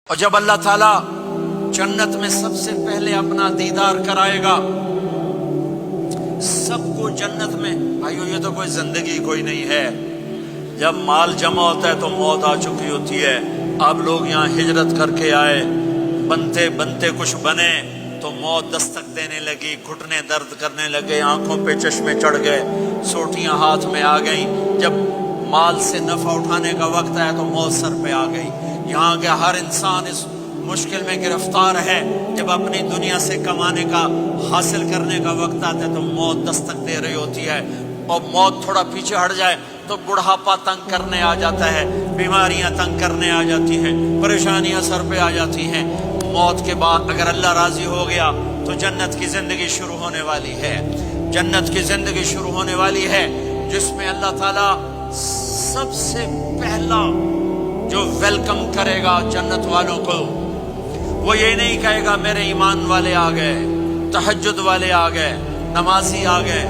اور جب اللہ تعالیٰ جنت میں سب سے پہلے اپنا دیدار کرائے گا سب کو جنت میں، بھائیو یہ تو کوئی زندگی کوئی نہیں ہے. جب مال جمع ہوتا ہے تو موت آ چکی ہوتی ہے. آپ لوگ یہاں ہجرت کر کے آئے، بنتے بنتے کچھ بنے تو موت دستک دینے لگی، گھٹنے درد کرنے لگے، آنکھوں پہ چشمے چڑھ گئے، سوٹیاں ہاتھ میں آ گئیں. جب مال سے نفع اٹھانے کا وقت آیا تو موت سر پہ آ گئی. یہاں کے ہر انسان اس مشکل میں گرفتار ہے. جب اپنی دنیا سے کمانے کا، حاصل کرنے کا وقت آتا ہے تو موت دستک دے رہی ہوتی ہے. اور موت تھوڑا پیچھے ہٹ جائے تو بڑھاپا تنگ کرنے آ جاتا ہے، بیماریاں تنگ کرنے آ جاتی ہیں، پریشانیاں سر پہ آ جاتی ہیں. موت کے بعد اگر اللہ راضی ہو گیا تو جنت کی زندگی شروع ہونے والی ہے. جنت کی زندگی شروع ہونے والی ہے جس میں اللہ تعالیٰ سب سے پہلا جو ویلکم کرے گا جنت والوں کو، وہ یہ نہیں کہے گا میرے ایمان والے آ گئے، تہجد والے آ گئے، نمازی آ گئے.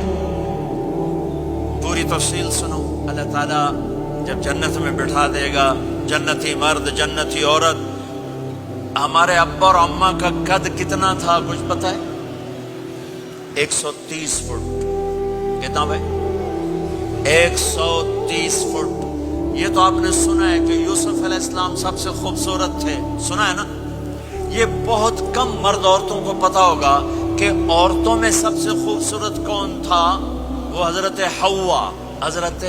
پوری تفصیل سنو. اللہ تعالیٰ جب جنت میں بٹھا دے گا جنتی مرد، جنتی عورت. ہمارے ابا اور اماں کا قد کتنا تھا کچھ پتہ ہے؟ 130 فٹ. کتنا بھائی؟ 130 فٹ. یہ تو آپ نے سنا ہے کہ یوسف علیہ السلام سب سے خوبصورت تھے، سنا ہے نا؟ یہ بہت کم مرد عورتوں کو پتا ہوگا کہ عورتوں میں سب سے خوبصورت کون تھا. وہ حضرت حوا. حضرت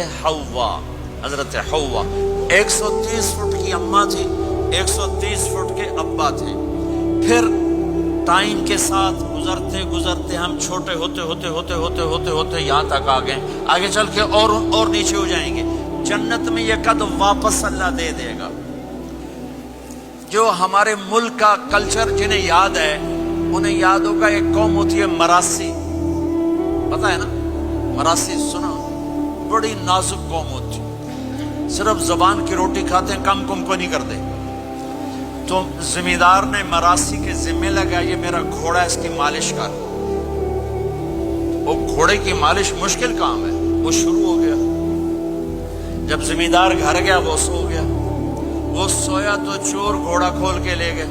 حوا 130 فٹ کی اماں تھی، 130 فٹ کے ابا تھے. پھر ٹائم کے ساتھ گزرتے گزرتے ہم چھوٹے ہوتے یہاں تک آ گئے. آگے چل کے اور نیچے ہو جائیں گے. جنت میں یہ قد واپس اللہ دے دے گا. جو ہمارے ملک کا کلچر جنہیں یاد ہے انہیں یاد ہوگا ایک قوم ہوتی ہے مراسی. پتہ ہے نا مراسی؟ سنا؟ بڑی نازک قوم ہوتی، صرف زبان کی روٹی کھاتے ہیں، کم کو نہیں کرتے. تو زمیندار نے مراسی کے ذمہ لگا یہ میرا گھوڑا ہے، اس کی مالش کر. وہ گھوڑے کی مالش مشکل کام ہے. وہ شروع ہو گیا. جب زمیندار گھر گیا وہ سو گیا. وہ سویا تو چور گھوڑا کھول کے لے گئے.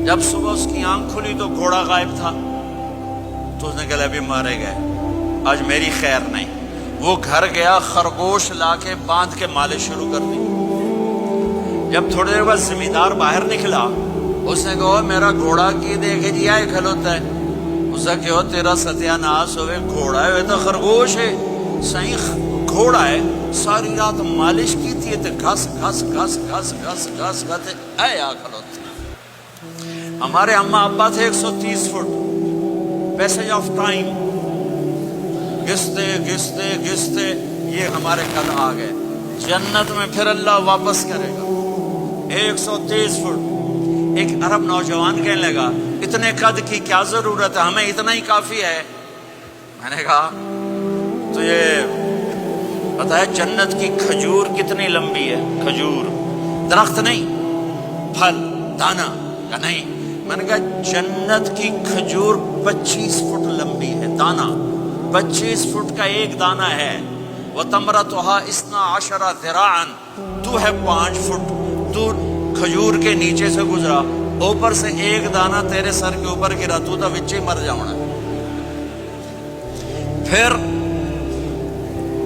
جب صبح اس کی آنکھ کھلی تو گھوڑا غائب تھا. تو اس نے کہا ابھی مارے گئے، آج میری خیر نہیں. وہ گھر گیا، خرگوش لا کے باندھ کے مالش شروع کر دی. جب تھوڑی دیر بعد زمیندار باہر نکلا، اس نے کہا میرا گھوڑا کی دیکھے جی آئے کھلوتا ہے. اس نے کہا تیرا ستیہ ناس ہوئے، گھوڑا ہے تو خرگوش ہے. صحیح گھوڑا ہے. ساری رات مالش کی تھی تو گھس گھس گھس گھس گھس گھس گھس اے آ کھلوتے. ہمارے اماں ابا تھے 130 فٹ. پیسج آف ٹائم گھستے گھستے گھستے یہ ہمارے قد آ گئے. جنت میں پھر اللہ واپس کرے گا 130 فٹ. ایک عرب نوجوان کہنے لگا اتنے قد کی کیا ضرورت ہے، ہمیں اتنا ہی کافی ہے. میں نے کہا تو یہ پتہ ہے جنت کی کھجور کتنی لمبی ہے؟ کھجور درخت نہیں، پھل دانا کا نہیں. میں نے کہا جنت کی کھجور 25 فٹ لمبی ہے. دانا 25 فٹ کا ایک دانہ ہے. وَتَمْرَتُهَا 12 ذِرَاعًا. تو ہے 5 فٹ. تو کھجور کے نیچے سے گزرا، اوپر سے ایک دانہ تیرے سر کے اوپر گرا، تو تا وچے مر جاؤنا. پھر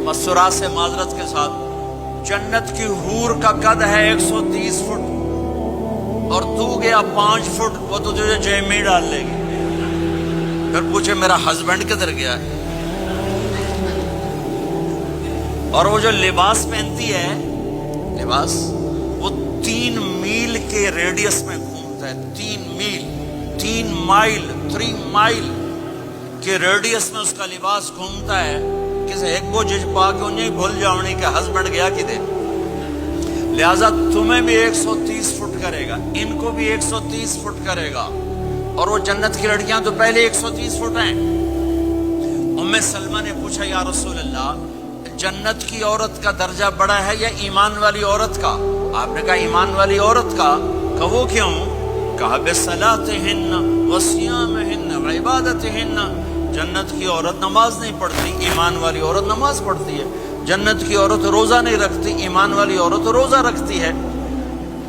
مسرات سے معذرت کے ساتھ جنت کی حور کا قد ہے 130 فٹ اور تو گیا 5 فٹ. وہ تو تجھے جیب میں ڈال لے گی. پھر پوچھے میرا ہسبینڈ کدھر گیا ہے؟ اور وہ جو لباس پہنتی ہے، لباس وہ 3 میل کے ریڈیس میں گھومتا ہے. 3 مائل کے ریڈیس میں اس کا لباس گھومتا ہے. کسی ایک کو جج پا کے انہیں بھول جاؤنی کہ ہسبینڈ گیا کدھر. لہذا تمہیں بھی 130 فٹ کرے گا، ان کو بھی 130 فٹ کرے گا. اور وہ جنت کی لڑکیاں تو پہلے 130 فٹ ہیں. ام سلمہ نے پوچھا یا رسول اللہ جنت کی عورت کا درجہ بڑا ہے یا ایمان والی عورت کا؟ آپ نے کہا ایمان والی عورت کا. کہ وہ کیوں؟ کہا بصلاتہن وصیامہن وعبادتہن. جنت کی عورت نماز نہیں پڑھتی، ایمان والی عورت نماز پڑھتی ہے. جنت کی عورت روزہ نہیں رکھتی، ایمان والی عورت روزہ رکھتی ہے.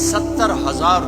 70,000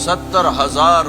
70,000